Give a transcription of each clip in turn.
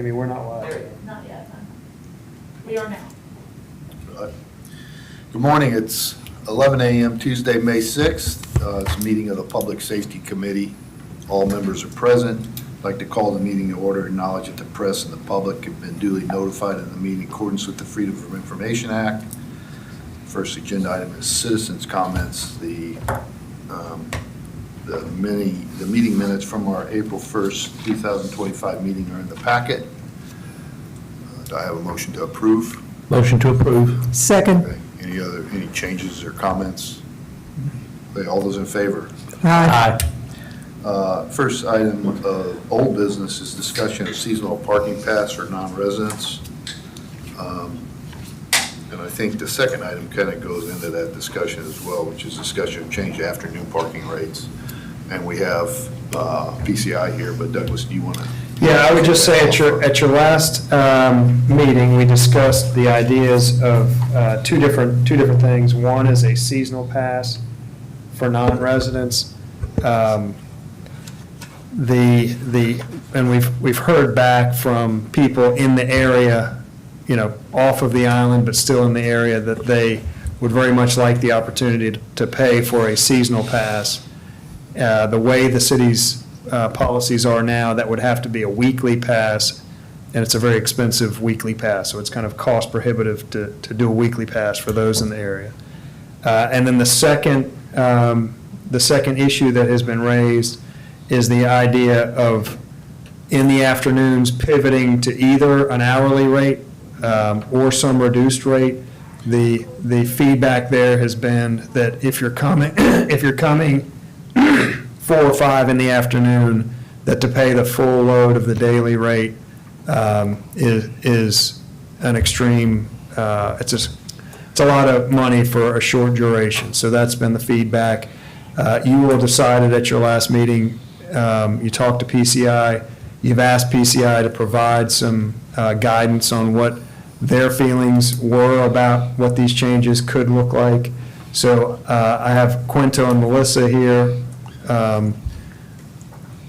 Amy, we're not live. There we go. Not yet, no. We are now. Good morning. It's 11 a.m. Tuesday, May 6th. It's a meeting of the Public Safety Committee. All members are present. I'd like to call the meeting to order, acknowledge that the press and the public have been duly notified of the meeting in accordance with the Freedom of Information Act. First agenda item is citizens' comments. The meeting minutes from our April 1st, 2025 meeting are in the packet. Do I have a motion to approve? Motion to approve. Second. Okay. Any changes or comments? Okay, all those in favor? Aye. First item of old business is discussion of seasonal parking pass for non-residents. And I think the second item kind of goes into that discussion as well, which is discussion of change afternoon parking rates. And we have PCI here, but Douglas, do you want to? Yeah, I would just say at your last meeting, we discussed the ideas of two different things. One is a seasonal pass for non-residents. And we've heard back from people in the area, you know, off of the island, but still in the area, that they would very much like the opportunity to pay for a seasonal pass. The way the city's policies are now, that would have to be a weekly pass, and it's a very expensive weekly pass, so it's kind of cost prohibitive to do a weekly pass for those in the area. And then the second issue that has been raised is the idea of, in the afternoons, pivoting to either an hourly rate or some reduced rate. The feedback there has been that if you're coming 4 or 5 in the afternoon, that to pay the full load of the daily rate is an extreme, it's a lot of money for a short duration. So that's been the feedback. You all decided at your last meeting, you talked to PCI, you've asked PCI to provide some guidance on what their feelings were about what these changes could look like. So I have Quinto and Melissa here on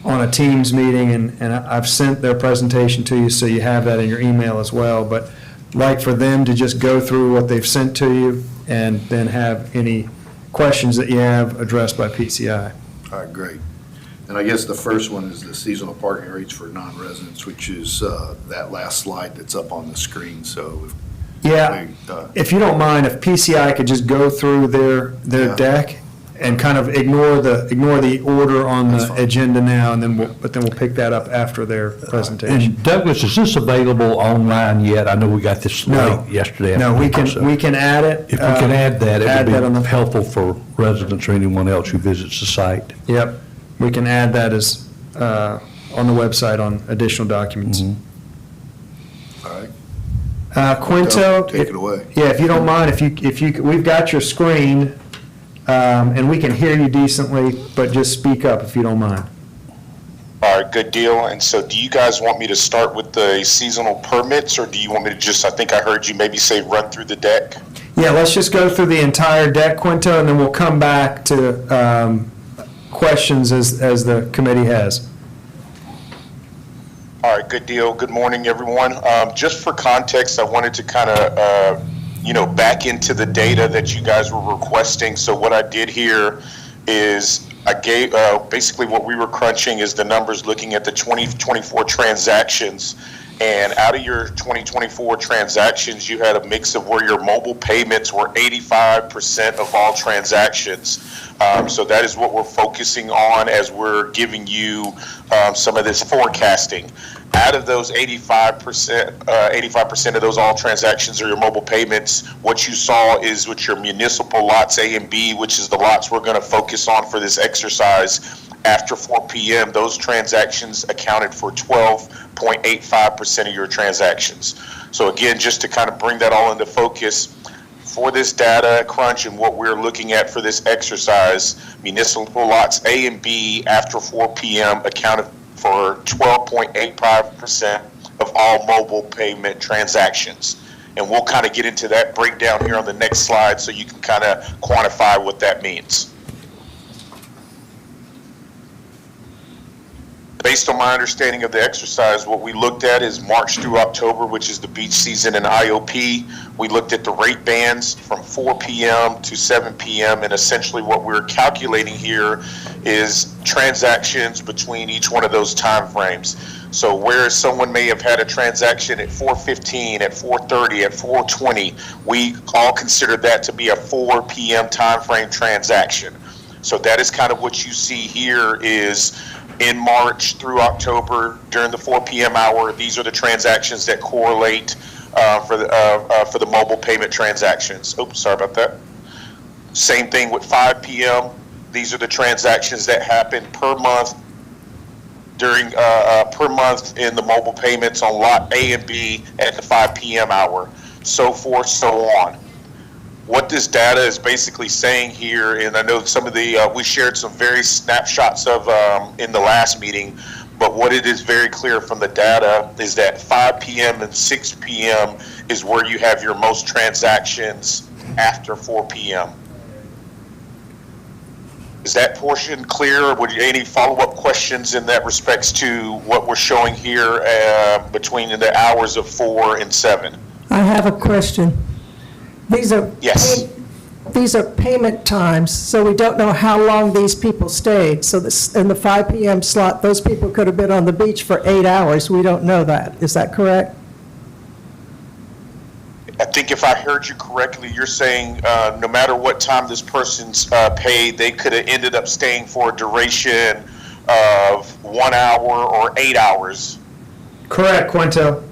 a Teams meeting, and I've sent their presentation to you, so you have that in your email as well. But I'd like for them to just go through what they've sent to you and then have any questions that you have addressed by PCI. All right, great. And I guess the first one is the seasonal parking rates for non-residents, which is that last slide that's up on the screen. So Yeah, if you don't mind, if PCI could just go through their Yeah. deck and kind of ignore the order on That's the fine. agenda now, and then we'll pick that up after their presentation. And Douglas, is this available online yet? I know we got this No. late yesterday. No, we afternoon, so can add it. If we can add that, add it that on would the- be helpful for residents or anyone else who visits the site. Yep, we can add that as, on the website on additional documents. Mhm. all right. Quinto? Take it away. Yeah, if you don't mind, if you, we've got your screen, and we can hear you decently, but just speak up if you don't mind. All right, good deal. And so do you guys want me to start with the seasonal permits, or do you want me to just, I think I heard you maybe say run through the deck? Yeah, let's just go through the entire deck, Quinto, and then we'll come back to questions as the committee has. All right, good deal. Good morning, everyone. Just for context, I wanted to kind of, back into the data that you guys were requesting. So what I did here is I gave, basically what we were crunching is the numbers looking at the 2024 transactions. And out of your 2024 transactions, you had a mix of where your mobile payments were 85% of all transactions. So that is what we're focusing on as we're giving you some of this forecasting. Out of those 85% of those all transactions are your mobile payments. What you saw is with your municipal lots A and B, which is the lots we're going to focus on for this exercise. After 4 p.m., those transactions accounted for 12.85% of your transactions. So again, just to kind of bring that all into focus, for this data crunch and what we're looking at for this exercise, municipal lots A and B after 4 p.m. accounted for 12.85% of all mobile payment transactions. And we'll kind of get into that breakdown here on the next slide so you can kind of quantify what that means. Based on my understanding of the exercise, what we looked at is March through October, which is the beach season in IOP. We looked at the rate bands from 4 p.m. to 7 p.m. And essentially what we're calculating here is transactions between each one of those time frames. So whereas someone may have had a transaction at 4:15, at 4:30, at 4:20, we all consider that to be a 4 p.m. time frame transaction. So that is kind of what you see here is in March through October during the 4 p.m. hour. These are the transactions that correlate for the mobile payment transactions. Oops, sorry about that. Same thing with 5 p.m. These are the transactions that happen per month during per month in the mobile payments on lot A and B at the 5 p.m. hour, so forth, so on. What this data is basically saying here, and I know some of the, we shared some very snapshots of in the last meeting, but what it is very clear from the data is that 5 p.m. and 6 p.m. is where you have your most transactions after 4 p.m. Is that portion clear, or would you any follow-up questions in that respects to what we're showing here between the hours of 4 and 7? I have a question. These are Yes. these are payment times, so we don't know how long these people stayed. So this, in the 5 p.m. slot, those people could have been on the beach for 8 hours. We don't know that. Is that correct? I think if I heard you correctly, you're saying no matter what time this person's paid, they could have ended up staying for a duration of 1 hour or 8 hours. Correct, Quinto.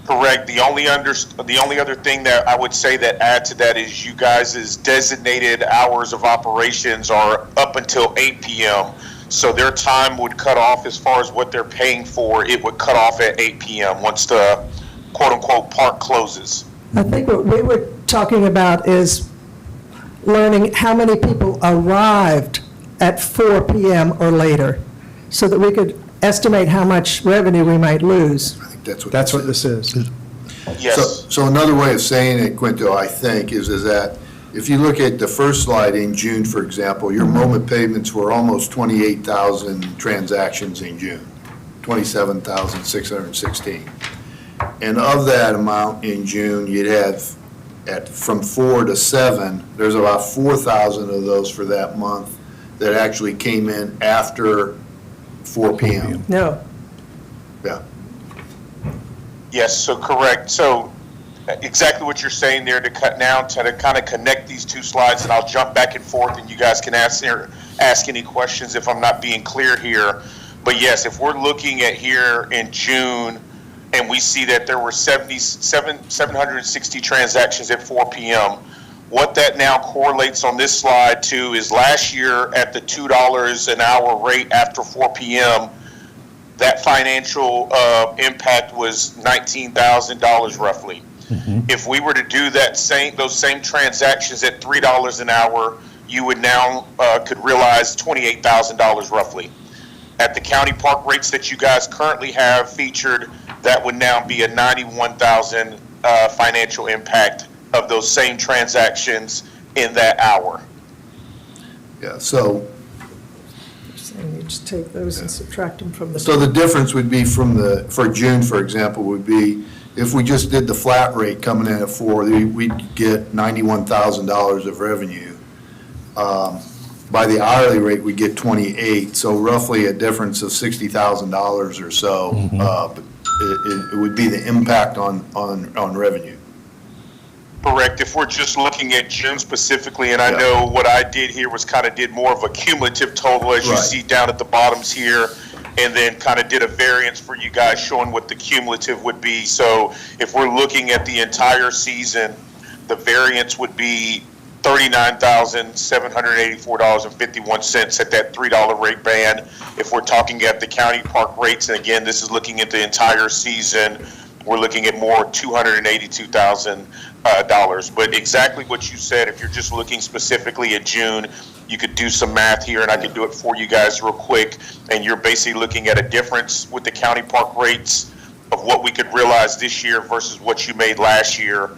Correct. The only other thing that I would say that add to that is you guys' designated hours of operations are up until 8 p.m. So their time would cut off as far as what they're paying for. It would cut off at 8 p.m. once the quote-unquote park closes. I think what we were talking about is learning how many people arrived at 4 p.m. or later, so that we could estimate how much revenue we might lose. I think that's what. That's what this is. Yes. So another way of saying it, Quinto, I think, is that if you look at the first slide in June, for example, your moment payments were almost 28,000 transactions in June, 27,616. And of that amount in June, you'd have from 4 to 7, there's about 4,000 of those for that month that actually came in after 4 p.m. No. Yeah. Yes, so correct. So exactly what you're saying there to kind of connect these two slides, and I'll jump back and forth and you guys can ask any questions if I'm not being clear here. But yes, if we're looking at here in June and we see that there were 760 transactions at 4 p.m., what that now correlates on this slide to is last year at the $2 an hour rate after 4 p.m., that financial impact was $19,000 roughly. If we were to do those same transactions at $3 an hour, you would now could realize $28,000 roughly. At the county park rates that you guys currently have featured, that would now be a $91,000 financial impact of those same transactions in that hour. Yeah, so And you just take those and subtract them from the. So the difference would be for June, for example, would be if we just did the flat rate coming in at 4, we'd get $91,000 of revenue. By the hourly rate, we get 28, so roughly a difference of $60,000 or so. It would be the impact on revenue. Correct. If we're just looking at June specifically, and I Yeah. know what I did here was kind of did more of a cumulative total, as you Right. see down at the bottoms here, and then kind of did a variance for you guys showing what the cumulative would be. So if we're looking at the entire season, the variance would be $39,784.51 at that $3 rate band. If we're talking at the county park rates, and again, this is looking at the entire season, we're looking at more $282,000. But exactly what you said, if you're just looking specifically at June, you could do some math here, and I could do it for you guys real quick. And you're basically looking at a difference with the county park rates of what we could realize this year versus what you made last year.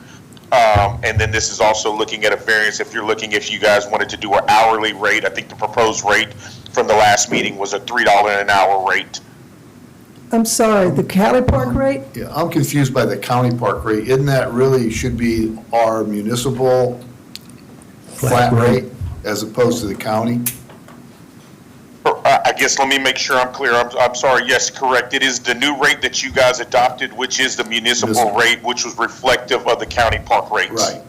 And then this is also looking at a variance if you guys wanted to do an hourly rate. I think the proposed rate from the last meeting was a $3 an hour rate. I'm sorry, the county park rate? Yeah, I'm confused by the county park rate. Isn't that really should be our municipal flat rate as opposed to the county? I guess let me make sure I'm clear. I'm sorry. Yes, correct. It is the new rate that you guys adopted, which is the municipal rate, which was reflective of the county park rates. Right.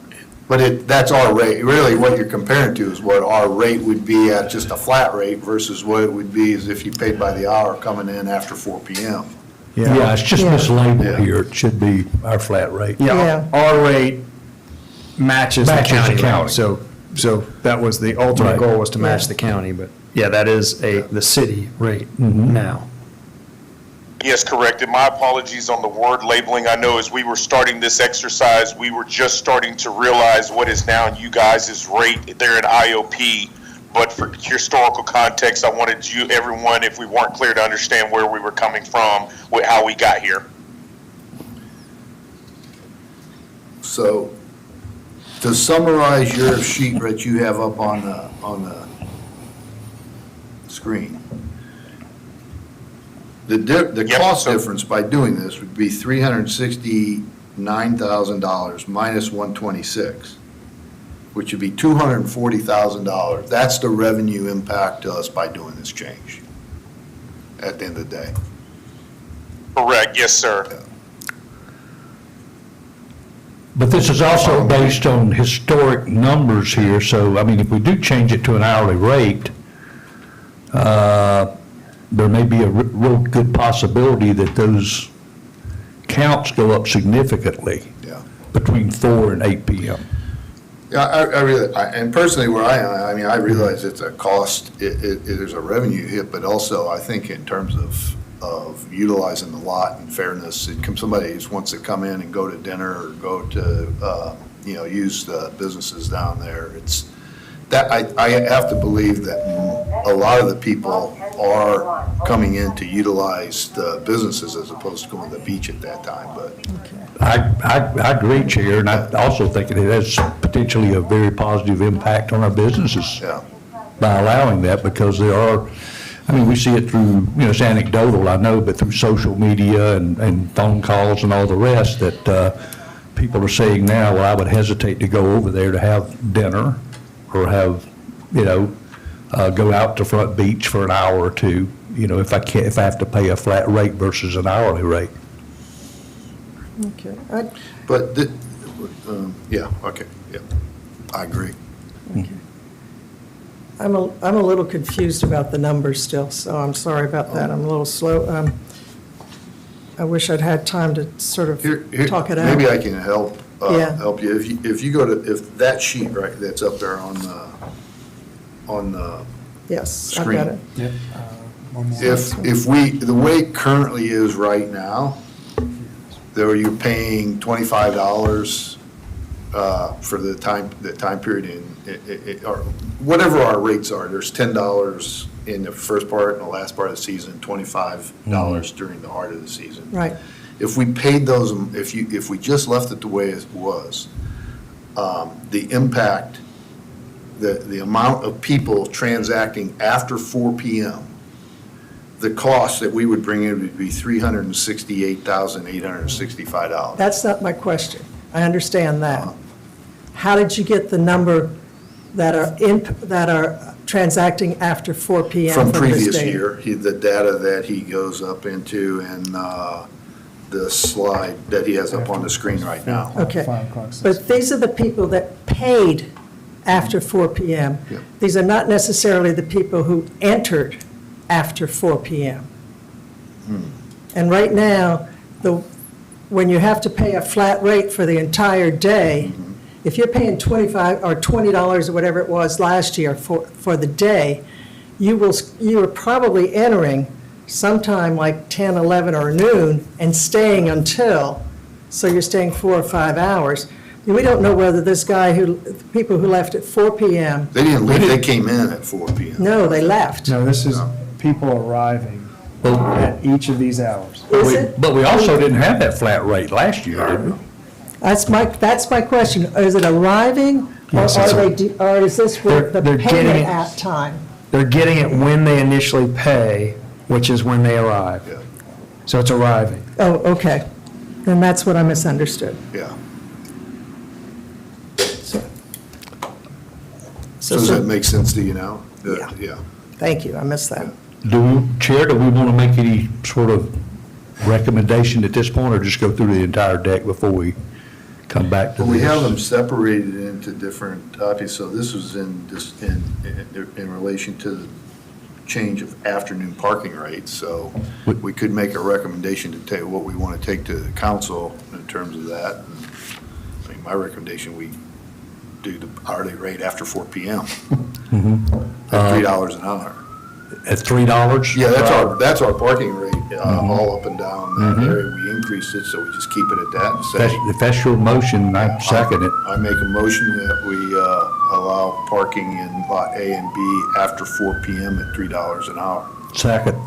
But that's our rate. Really, what you're comparing to is what our rate would be at just a flat rate versus what it would be as if you paid by the hour coming in after 4 PM. Yeah, it's just Yeah. mislabeled Yeah. here. It should be our flat rate. Yeah, our rate matches the Matches the county county. rate. So that was the ultimate Right. goal, was to match Yeah. the county, but yeah, that is the city rate now. Yes, correct. And my apologies on the word labeling. I know as we were starting this exercise, we were just starting to realize what is now you guys' rate there at IOP. But for historical context, I wanted you, everyone, if we weren't clear, to understand where we were coming from, how we got here. So to summarize your sheet that you have up on the screen, the Yep, cost so- difference by doing this would be $369,000 minus 126, which would be $240,000. That's the revenue impact to us by doing this change at the end of the day. Correct. Yes, sir. But this is also based on historic numbers here, so, I mean, if we do change it to an hourly rate, there may be a real good possibility that those counts go up significantly Yeah. between 4 and 8 PM. Yeah, I really, and personally where I am, I mean, I realize it's a cost, there's a revenue hit, but also I think in terms of utilizing the lot and fairness, somebody just wants to come in and go to dinner or go to, use the businesses down there. It's, that, I have to believe that a lot of the people are coming in to utilize the businesses as opposed to going to the beach at that time, but. I agree, Chair, and I also think it has potentially a very positive impact on our businesses Yeah, by allowing that, because there are, I mean, we see it through, it's anecdotal, I know, but through social media and phone calls and all the rest, that people are saying now, well, I would hesitate to go over there to have dinner or have, go out to Front Beach for an hour or two, if I have to pay a flat rate versus an hourly rate. Okay. but, yeah, okay, yeah, I agree. I'm a little confused about the numbers still, so I'm sorry about that. I'm a little slow. I wish I'd had time to sort of Here, talk it out. maybe I can help, Yeah. help you. If you go to, if that sheet, right, that's up there on the Yes, I've got it. screen. If we, the way it currently is right now, there you're paying $25 for the time period or whatever our rates are. There's $10 in the first part and the last part of the season, $25 during the heart of the season. Right. If we paid those, if we just left it the way it was, the impact, the amount of people transacting after 4 PM, the cost that we would bring in would be $368,865. That's not my question. I understand that. How did you get the number that are transacting after 4 PM From this previous data? year, the data that he goes up into and the slide that he has up on the screen right now. Okay. But these are the people that paid after 4 PM. Yeah. These are not necessarily the people who entered after 4 PM. And right now, when you have to pay a flat rate for the entire day, if you're paying $25 or $20 or whatever it was last year for the day, you are probably entering sometime like 10, 11, or noon and staying until, so you're staying 4 or 5 hours. We don't know whether this guy people who left at 4 PM, They didn't leave, they came in at 4 PM. no, they left. No, this is people arriving at each of these hours. Is it? But we also didn't have that flat rate last year, did we? That's my question. Is it arriving, or Yes, it's or is this with the they're getting payment it. at time? they're getting it when they initially pay, which is when they arrive. Yeah, So it's arriving. Oh, okay. Then that's what I misunderstood. yeah. So So does that make sense to you now? Yeah. Yeah. Thank you, I missed that. Chair, do we want to make any sort of recommendation at this point, or just go through the entire deck before we come back to Well, this? we have them separated into different topics, so this was in relation to the change of afternoon parking rates, so we could make a recommendation to take, what we want to take to the council in terms of that. I mean, my recommendation, we do the hourly rate after 4 PM at $3 an hour. At $3? Yeah, that's our parking rate, all up and down that area. We increased it, so we just keep it at that and say. If that's your motion, I second it. I make a motion that we allow parking in Lot A and B after 4 PM at $3 an hour. Second.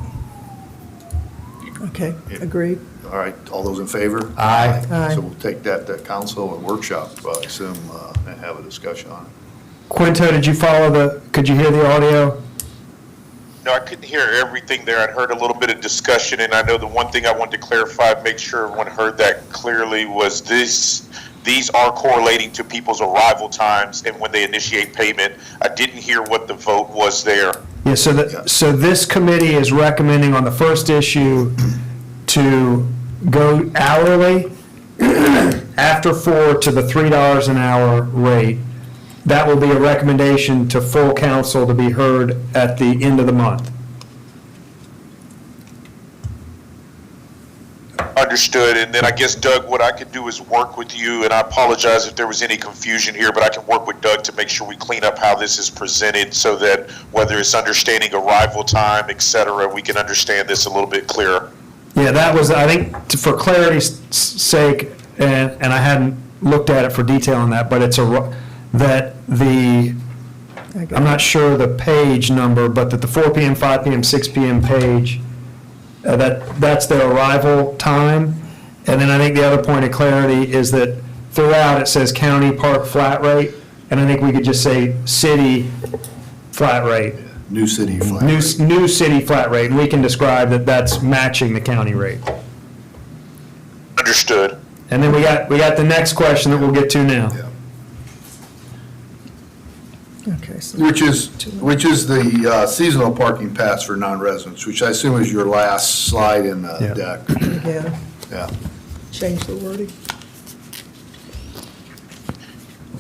Okay, agreed. All right, all those in favor? Aye. Aye. So we'll take that to council and workshop, I assume, and have a discussion on it. Quinto, did you could you hear the audio? No, I couldn't hear everything there. I'd heard a little bit of discussion, and I know the one thing I wanted to clarify, make sure everyone heard that clearly, was these are correlating to people's arrival times and when they initiate payment. I didn't hear what the vote was there. Yeah, so this committee is recommending on the first issue to go hourly after 4 to the $3 an hour rate. That will be a recommendation to full council to be heard at the end of the month. Understood. And then I guess, Doug, what I could do is work with you, and I apologize if there was any confusion here, but I can work with Doug to make sure we clean up how this is presented so that whether it's understanding arrival time, et cetera, we can understand this a little bit clearer. Yeah, that was, I think, for clarity's sake, and I hadn't looked at it for detail on that, but it's I'm not sure the page number, but that the 4 PM, 5 PM, 6 PM page, that's their arrival time. And then I think the other point of clarity is that throughout it says county park flat rate, and I think we could just say city flat rate, New city flat new rate. city flat rate, and we can describe that that's matching the county rate. Understood. And then we got the next question that we'll get to now. Yeah. Okay, so, Which is the seasonal parking pass for non-residents, which I assume is your last slide in the Yeah. deck. yeah, Yeah. change the wording.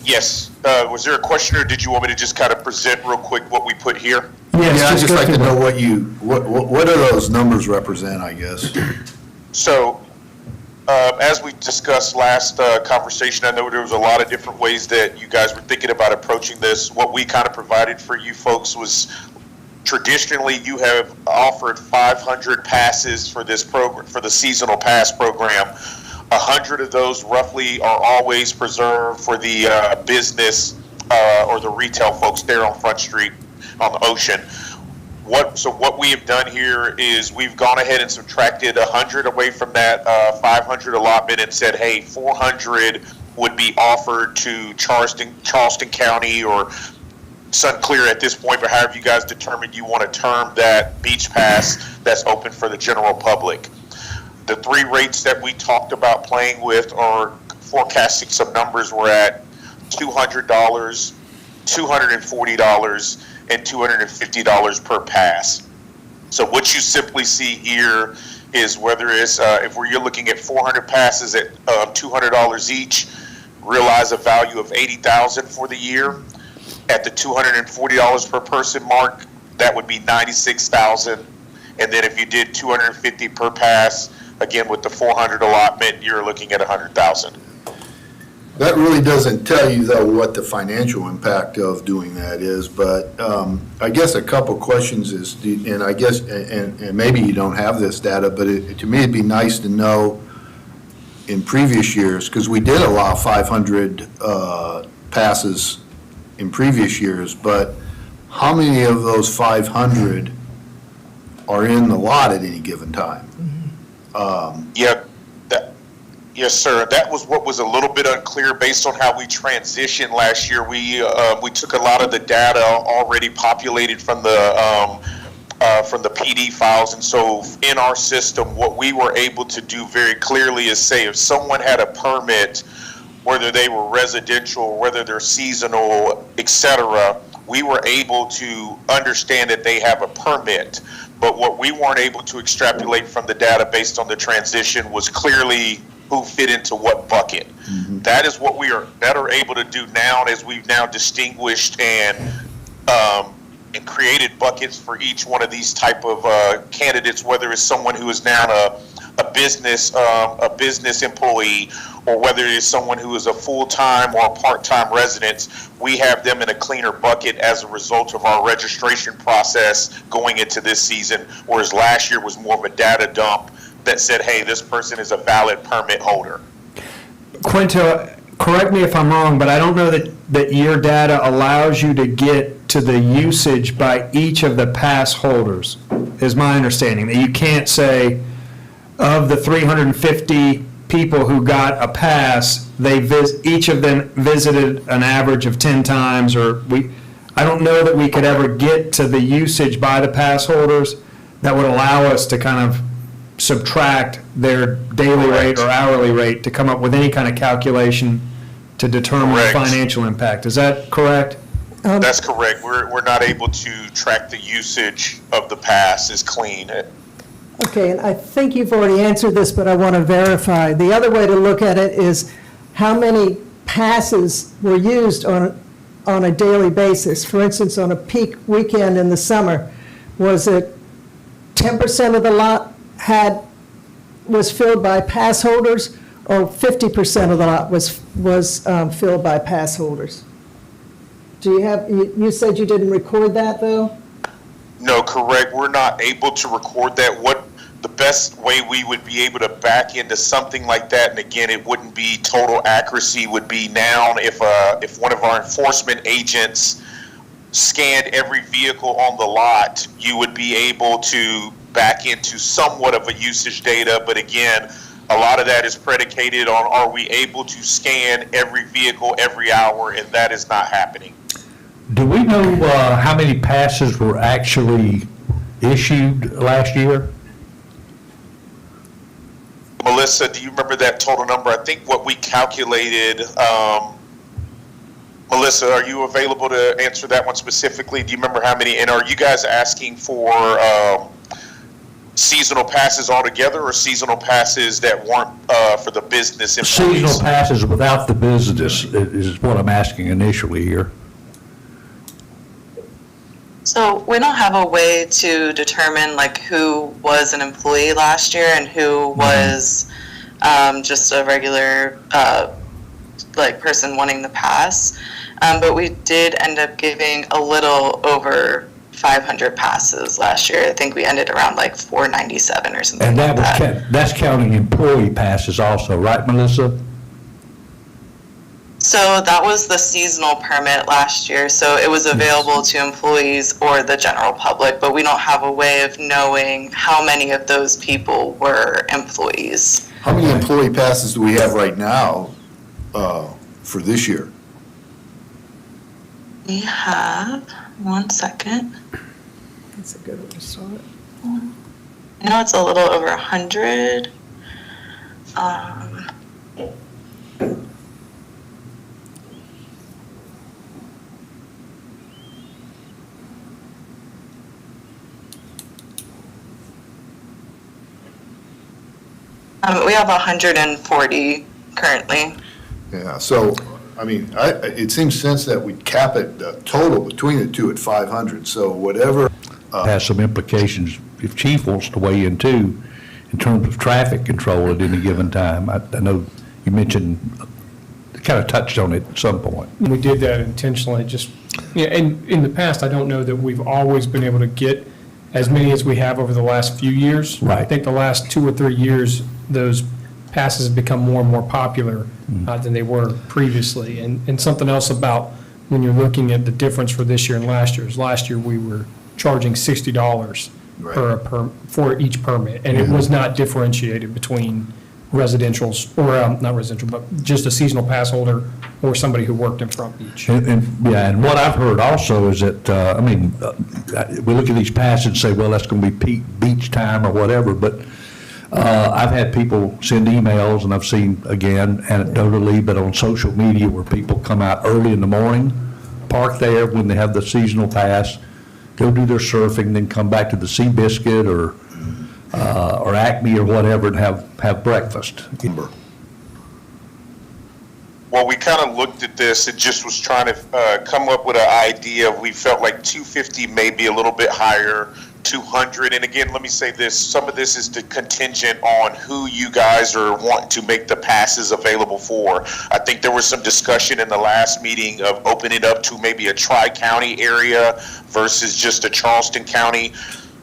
Yes. Was there a question, or did you want me to just kind of present real quick what we put here? Yes, Yeah, I'd just go like to through know them. what do those numbers represent, I guess? So, as we discussed last conversation, I know there was a lot of different ways that you guys were thinking about approaching this. What we kind of provided for you folks was, traditionally, you have offered 500 passes for this program, for the seasonal pass program. 100 of those roughly are always preserved for the business or the retail folks there on Front Street on the Ocean. So what we have done here is we've gone ahead and subtracted 100 away from that 500 allotment and said, hey, 400 would be offered to Charleston County or Sun Clear at this point, but however you guys determine you want to term that beach pass that's open for the general public. The three rates that we talked about playing with or forecasting some numbers were at $200, $240, and $250 per pass. So what you simply see here is whether it's, if you're looking at 400 passes at $200 each, realize a value of $80,000 for the year. At the $240 per person mark, that would be $96,000. And then if you did 250 per pass, again with the 400 allotment, you're looking at 100,000. That really doesn't tell you, though, what the financial impact of doing that is, but I guess a couple questions is, and I guess, and maybe you don't have this data, but to me, it'd be nice to know in previous years, because we did allow 500 passes in previous years, but how many of those 500 are in the lot at any given time? Yes, sir. That was what was a little bit unclear based on how we transitioned last year. We took a lot of the data already populated from the PD files, and so in our system, what we were able to do very clearly is say if someone had a permit, whether they were residential, whether they're seasonal, et cetera, we were able to understand that they have a permit. But what we weren't able to extrapolate from the data based on the transition was clearly who fit into what bucket. That is what we are better able to do now, as we've now distinguished and created buckets for each one of these type of candidates, whether it's someone who is now a business employee, or whether it is someone who is a full-time or a part-time resident. We have them in a cleaner bucket as a result of our registration process going into this season, whereas last year was more of a data dump that said, hey, this person is a valid permit holder. Quinto, correct me if I'm wrong, but I don't know that your data allows you to get to the usage by each of the pass holders, is my understanding. That you can't say, of the 350 people who got a pass, each of them visited an average of 10 times, I don't know that we could ever get to the usage by the pass holders that would allow us to kind of subtract their daily rate or hourly rate to come up with any kind of calculation to determine the Correct. financial impact. Is that correct? That's correct. We're not able to track the usage of the pass as clean. Okay, and I think you've already answered this, but I want to verify. The other way to look at it is how many passes were used on a daily basis. For instance, on a peak weekend in the summer, was it 10% of the lot was filled by pass holders, or 50% of the lot was filled by pass holders? Do you have, you said you didn't record that, though? No, correct. We're not able to record that. What the best way we would be able to back into something like that, and again, it wouldn't be total accuracy, would be now if one of our enforcement agents scanned every vehicle on the lot, you would be able to back into somewhat of a usage data. But again, a lot of that is predicated on, are we able to scan every vehicle every hour, and that is not happening. Do we know how many passes were actually issued last year? Melissa, do you remember that total number? I think what we calculated, Melissa, are you available to answer that one specifically? Do you remember how many, and are you guys asking for seasonal passes altogether, or seasonal passes that weren't for the business employees? Seasonal passes without the business is what I'm asking initially here. So we don't have a way to determine like who was an employee last year and who was just a regular like person wanting the pass. But we did end up giving a little over 500 passes last year. I think we ended around like 497 or something And like that that. was, that's counting employee passes also, right, Melissa? So that was the seasonal permit last year. So it was available to employees or the general public, but we don't have a way of knowing how many of those people were employees. How many employee passes do we have right now for this year? We have, one second. That's a good one to start. I know it's a little over 100. We have 140 currently. Yeah, so, I mean, it seems sense that we cap it, the total between the two at 500, so whatever. Has some implications, if Chief wants to weigh in too, in terms of traffic control at any given time. I know you mentioned, kind of touched on it at some point. We did that intentionally, just, yeah, and in the past, I don't know that we've always been able to get as many as we have over the last few years. Right. I think the last 2 or 3 years, those passes have become more and more popular than they were previously. And something else about when you're looking at the difference for this year and last year is last year we were charging $60 Right. for each permit, and it was not differentiated between residentials, or not residential, but just a seasonal pass holder or somebody who worked in Front Beach. And what I've heard also is that, we look at these passes and say, well, that's going to be peak beach time or whatever, but I've had people send emails, and I've seen, again, anecdotally, but on social media, where people come out early in the morning, park there when they have the seasonal pass, go do their surfing, then come back to the Seabiscuit or Acme or whatever and have breakfast. Well, we kind of looked at this and just was trying to come up with an idea. We felt like 250 may be a little bit higher, 200. And again, let me say this, some of this is contingent on who you guys are wanting to make the passes available for. I think there was some discussion in the last meeting of opening it up to maybe a tri-county area versus just a Charleston County.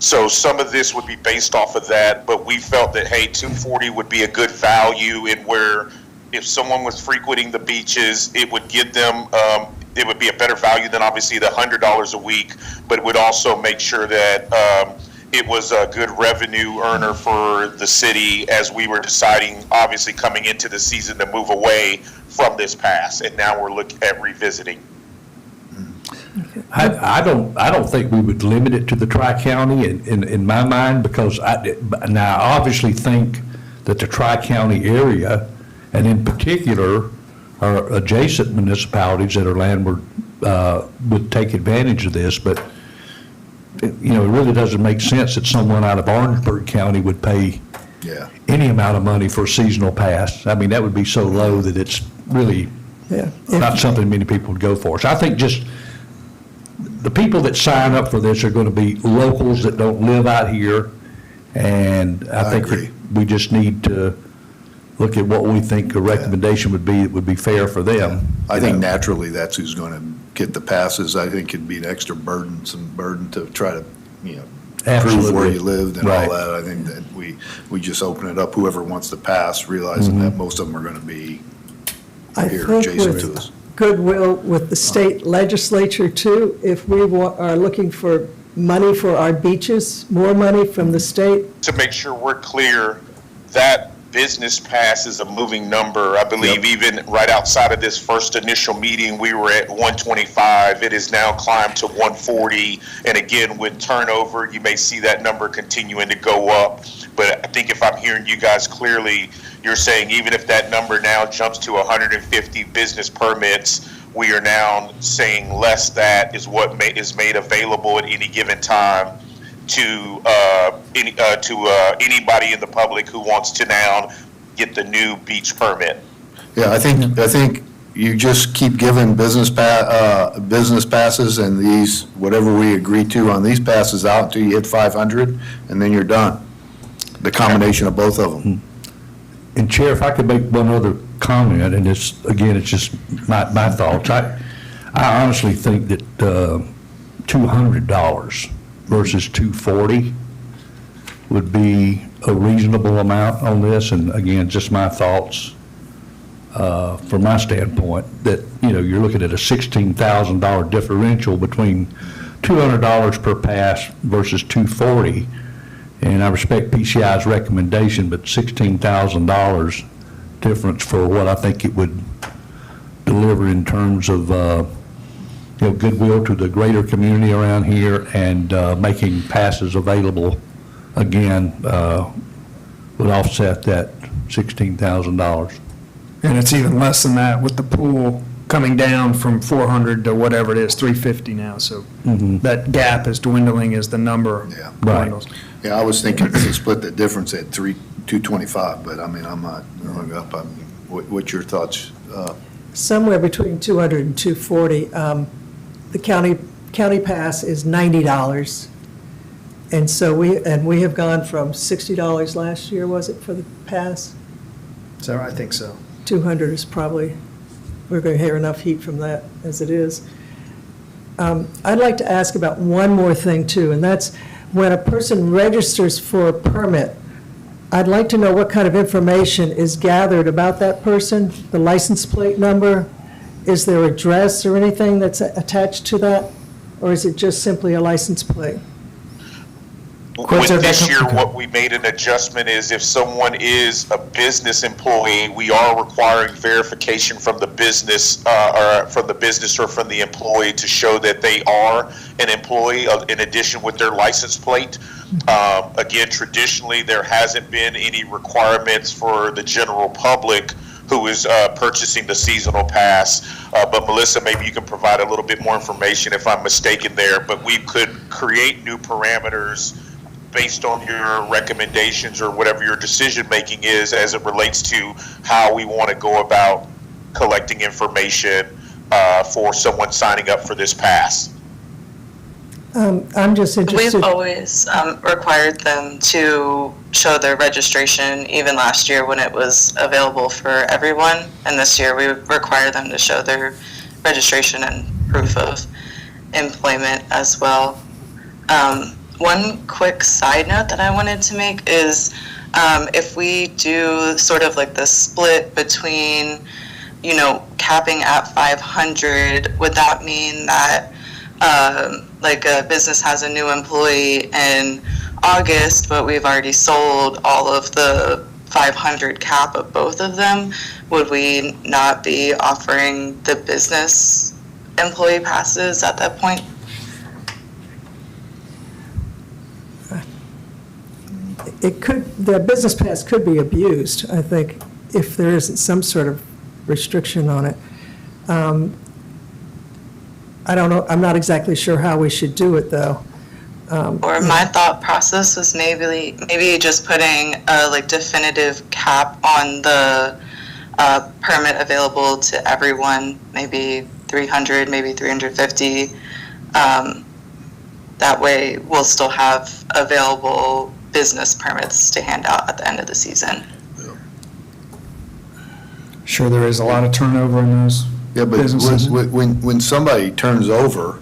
So some of this would be based off of that, but we felt that, hey, 240 would be a good value in where if someone was frequenting the beaches, it would give them, it would be a better value than obviously the $100 a week, but it would also make sure that it was a good revenue earner for the city as we were deciding, obviously coming into the season, to move away from this pass, and now we're looking at revisiting. I don't think we would limit it to the tri-county in my mind, because I obviously think that the tri-county area, and in particular, our adjacent municipalities that are landward, would take advantage of this, but, it really doesn't make sense that someone out of Orangeburg County would pay Yeah. any amount of money for a seasonal pass. I mean, that would be so low that it's really Yeah. not something many people would go for. So I think just the people that sign up for this are going to be locals that don't live out here, and I think that agree. we just need to look at what we think a recommendation would be that would be fair for them. I think naturally that's who's going to get the passes. I think it'd be an extra burden to try to, prove where Absolutely. you lived and all Right. that. I think that we just open it up, whoever wants to pass, realizing that most of them are going to be I here think adjacent to with us. goodwill with the state legislature too, if we are looking for money for our beaches, more money from the state, To make sure we're clear, that business pass is a moving number. I believe even right outside of this first initial meeting, we were at 125. It has now climbed to 140. And again, with turnover, you may see that number continuing to go up. But I think if I'm hearing you guys clearly, you're saying even if that number now jumps to 150 business permits, we are now saying less that is what is made available at any given time to anybody in the public who wants to now get the new beach permit. Yeah, I think you just keep giving business passes and these, whatever we agree to on these passes out until you hit 500, and then you're done. The combination of both of them. And Chair, if I could make one other comment, and it's, again, it's just my thoughts. I honestly think that $200 versus $240 would be a reasonable amount on this, and again, just my thoughts from my standpoint, that, you're looking at a $16,000 differential between $200 per pass versus $240, and I respect PCI's recommendation, but $16,000 difference for what I think it would deliver in terms of goodwill to the greater community around here, and making passes available, again, would offset that $16,000. And it's even less than that with the pool coming down from 400 to whatever it is, 350 now. So that gap is dwindling as the number Yeah. Right. dwindles. Yeah, I was thinking to split the difference at 225, but I mean, I'm not hung up. What's your thoughts? somewhere between 200 and 240. The county pass is $90. And so we have gone from $60 last year, was it, for the pass? So I think so. 200 is probably, we're going to hear enough heat from that as it is. I'd like to ask about one more thing too, and that's when a person registers for a permit, I'd like to know what kind of information is gathered about that person, the license plate number, is there address or anything that's attached to that? Or is it just simply a license plate? Quits With are this back- year, okay. what we made an adjustment is if someone is a business employee, we are requiring verification from the business, or from the employee to show that they are an employee, in addition with their license plate. Again, traditionally, there hasn't been any requirements for the general public who is purchasing the seasonal pass. But Melissa, maybe you can provide a little bit more information if I'm mistaken there, but we could create new parameters based on your recommendations or whatever your decision-making is as it relates to how we want to go about collecting information for someone signing up for this pass. I'm just interested. We've always required them to show their registration, even last year when it was available for everyone. And this year, we require them to show their registration and proof of employment as well. One quick side note that I wanted to make is if we do sort of like the split between, capping at 500, would that mean that like a business has a new employee in August, but we've already sold all of the 500 cap of both of them? Would we not be offering the business employee passes at that point? The business pass could be abused, I think, if there isn't some sort of restriction on it. I don't know, I'm not exactly sure how we should do it, though. Or my thought process was maybe just putting a like definitive cap on the permit available to everyone, maybe 300, maybe 350. That way we'll still have available business permits to hand out at the end of the season. Sure, there is a lot of turnover in those Yeah, but businesses. when somebody turns over,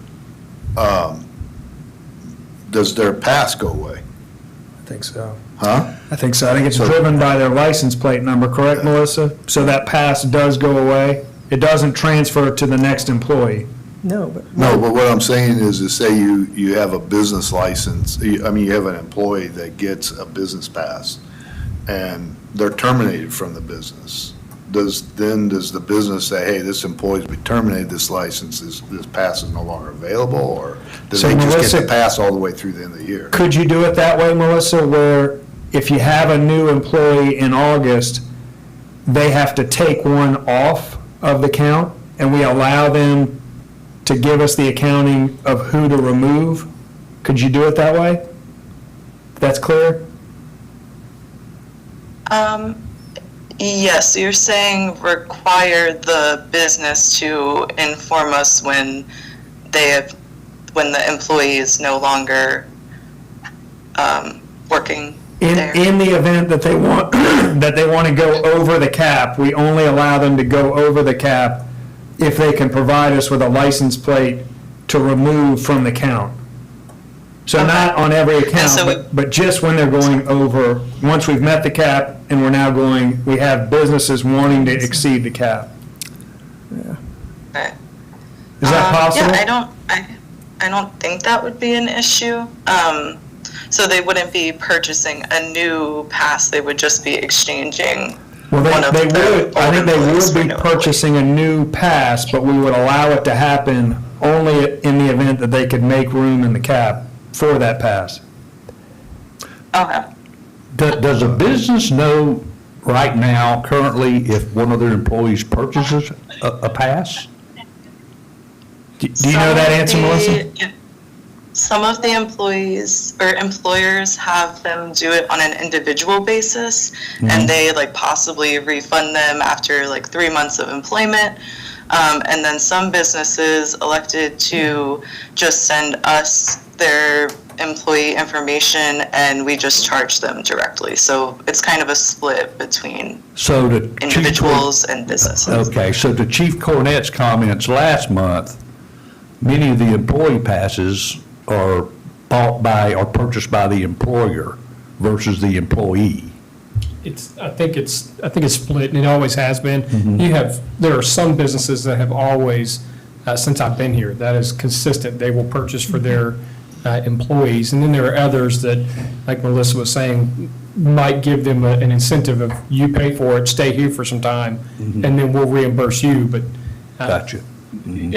does their pass go away? I think so. Huh? I think so. I think it's So- driven by their license plate number, correct, Melissa? So that pass does go away? It doesn't transfer to the next employee? No, but. No, but what I'm saying is say you have a business license, you have an employee that gets a business pass, and they're terminated from the business. Does the business say, hey, this employee's been terminated, this pass is no longer available, or do So they just get Melissa- the pass all the way through the end of the year? Could you do it that way, Melissa, where if you have a new employee in August, they have to take one off of the count, and we allow them to give us the accounting of who to remove? Could you do it that way? That's clear? Yes, so you're saying require the business to inform us when when the employee is no longer working there. In the event that they want, that they want to go over the cap, we only allow them to go over the cap if they can provide us with a license plate to remove from the count. So not on every account, so but just when they're going over, once we've met the cap and we're now going, we have businesses wanting to exceed the cap. Right. Is that possible? Yeah, I don't think that would be an issue. So they wouldn't be purchasing a new pass, they would just be exchanging Well, one of they the would, I think they employees would for be new purchasing a new pass, but we would allow it to happen only in the event that they could make room in the cap for that pass. Okay. Does a business know right now, currently, if one of their employees purchases a pass? Do you know that answer, Melissa? Some of the employees or employers have them do it on an individual basis, and they like possibly refund them after like 3 months of employment. And then some businesses elected to just send us their employee information and we just charge them directly. So it's kind of a split between So to Chief individuals and businesses. Okay, so to Chief Cornett's comments last month, many of the employee passes are bought by or purchased by the employer versus the employee. I think it's split, and it always has been. There are some businesses that have always, since I've been here, that is consistent. They will purchase for their employees. And then there are others that, like Melissa was saying, might give them an incentive of you pay for it, stay here for some time, and then we'll reimburse you, but. Gotcha. And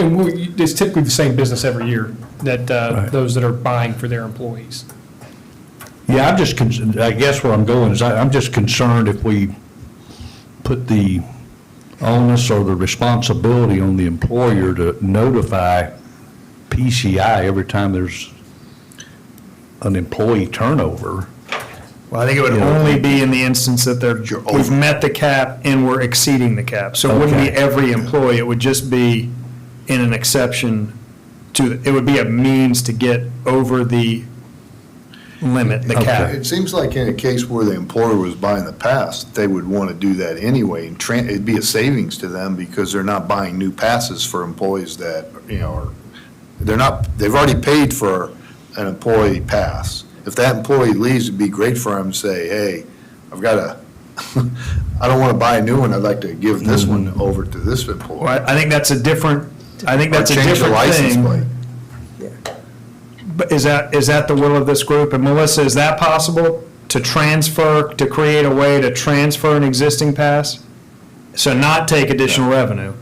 it's typically the same business every year, that Right. those that are buying for their employees. Yeah, I'm just, I guess where I'm going is I'm just concerned if we put the onus or the responsibility on the employer to notify PCI every time there's an employee turnover. Well, I think it would Yeah. only be in the instance that we've met the cap and we're exceeding the cap. So it wouldn't be Okay. every employee, it would just be in an exception to, it would be a means to get over the limit, the cap. It seems like in a case where the employer was buying the pass, they would want to do that anyway. And it'd be a savings to them because they're not buying new passes for employees that, they've already paid for an employee pass. If that employee leaves, it'd be great for them to say, hey, I don't want to buy a new one, I'd like to give this one over to this employee. Well, I think that's a different, I think that's a Or change the different license thing. plate. But is that the will of this group? And Melissa, is that possible to transfer, to create a way to transfer an existing pass? So not take additional revenue,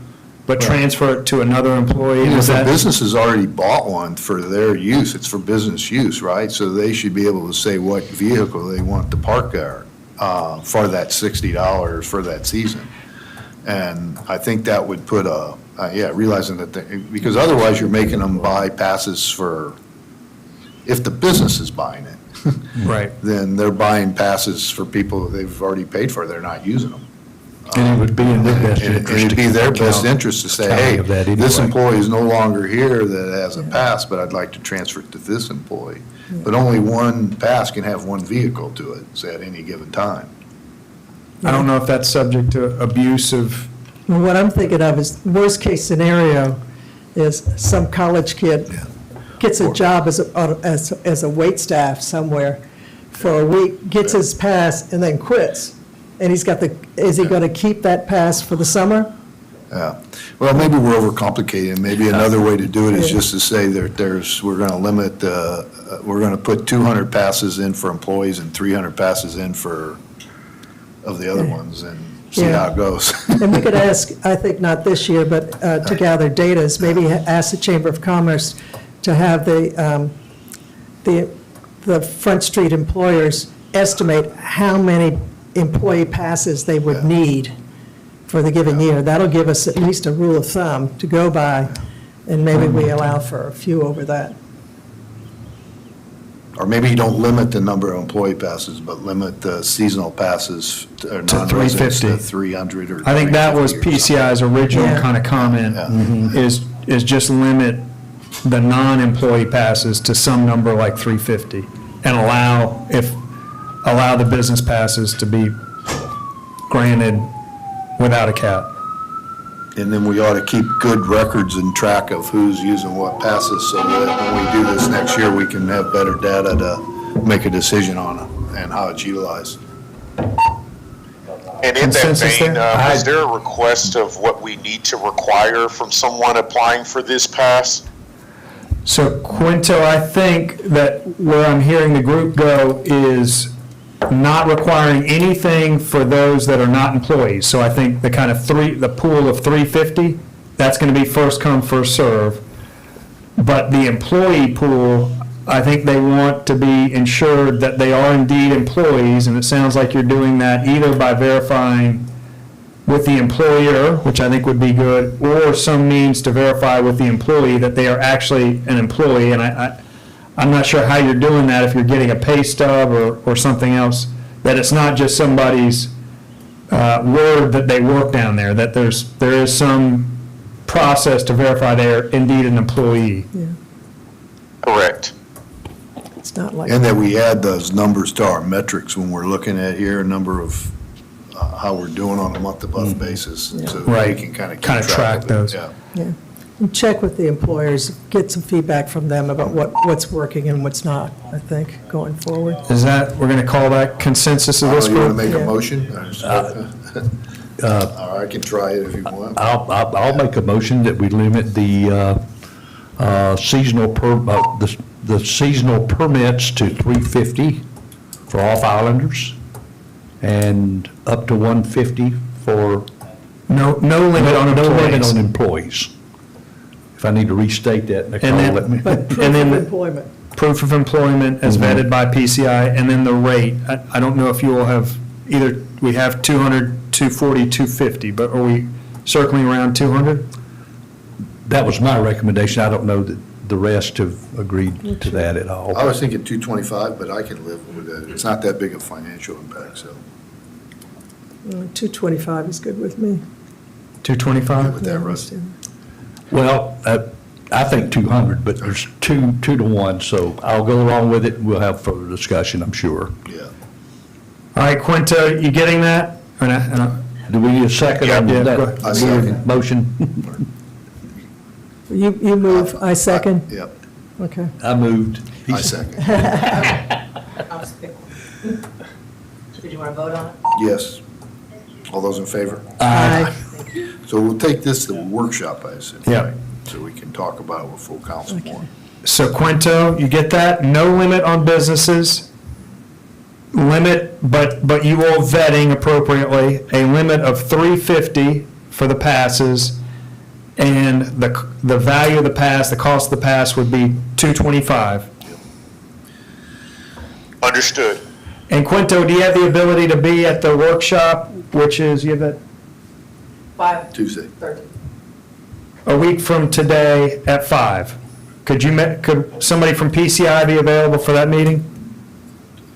but transfer it to another employee? And Is if a that- business has already bought one for their use, it's for business use, right? So they should be able to say what vehicle they want to park there for that $60 for that season. And I think that would put realizing that, because otherwise you're making them buy passes for, if the business is buying it, Right. then they're buying passes for people they've already paid for, they're not using them. And it would be in their best And interest. it'd be their to best count- interest to say, county hey, of that this anyway. employee is no longer here that has a pass, but I'd like to transfer it to this employee. But only one pass can have one vehicle to it, say, at any given time. I don't know if that's subject to abuse of, Well, what I'm thinking of is, worst-case scenario is some college kid gets a job as a waitstaff somewhere for a week, gets his pass, and then quits. And is he going to keep that pass for the summer? Yeah. Well, maybe we're overcomplicating. Maybe another way to do it is Yeah. just to say that we're going to limit, we're going to put 200 passes in for employees and 300 passes in of the other ones and see how it goes. And we could ask, I think not this year, but to gather data, is maybe ask the Chamber of Commerce to have the Front Street employers estimate how many employee passes they would Yeah. need for the given year. That'll give us at least a rule of thumb to go by, and maybe we allow for a few over that. Or maybe you don't limit the number of employee passes, but limit the seasonal passes to non-residents 350. to 300 or. I think that was 350 or something. PCI's original Yeah. kind of comment, Yeah. is just limit the non-employee passes to some number like 350, and allow the business passes to be granted without a cap. And then we ought to keep good records and track of who's using what passes, so that when we do this next year, we can have better data to make a decision on it and how it's utilized. And in that Consensus vein, there? is there a request of what we need to require from someone applying for this pass? So Quinto, I think that where I'm hearing the group go is not requiring anything for those that are not employees. So I think the kind of the pool of 350, that's going to be first come, first serve. But the employee pool, I think they want to be ensured that they are indeed employees, and it sounds like you're doing that either by verifying with the employer, which I think would be good, or some means to verify with the employee that they are actually an employee. And I'm not sure how you're doing that, if you're getting a pay stub or something else, that it's not just somebody's word that they work down there, that there is some process to verify they're indeed an employee. Correct. It's not like. And that we add those numbers to our metrics when we're looking at here, a number of how we're doing on a month-to-month basis. So that we Right. can kind of keep Kinda track of it. those. Yeah. Yeah. And check with the employers, get some feedback from them about what's working and what's not, I think, going forward. Is that, we're going to call that consensus of this You want to group? make a Yeah. motion? Or I can try it if you want. I'll make a motion that we limit the seasonal, the seasonal permits to $350 for off-islanders and up to $150 for. No limit on No limit employees. on employees. If I need to restate that, Nicole, And then- let me. But proof And then of the- employment. Proof of employment as vetted by PCI, and then the rate. I don't know if you will have, either, we have 200, 240, 250, but are we circling around 200? That was my recommendation. I don't know that the rest have agreed to that at all. I was thinking 225, but I can live with it. It's not that big a financial impact, so 225 is good with me. 225? with that, Russ. Well, I think 200, but there's two to one, so I'll go along with it, and we'll have further discussion, I'm sure. Yeah. All right, Quinto, you getting that? Do we need a second on Yeah, that? go ahead. I second. Motion? You move, I second? Yep, Okay. I moved. I second. I'll just pick one. Did you want to vote on it? Yes. All those in favor? Aye. So we'll take this to workshop, I assume. Yeah. right? So we can talk about it with full council more. So Quinto, you get that? No limit on businesses. Limit, but you all vetting appropriately, a limit of 350 for the passes, and the value of the pass, the cost of the pass would be 225. Understood. And Quinto, do you have the ability to be at the workshop, which is, you have that, Tuesday. 5:30. a week from today at 5? Could somebody from PCI be available for that meeting?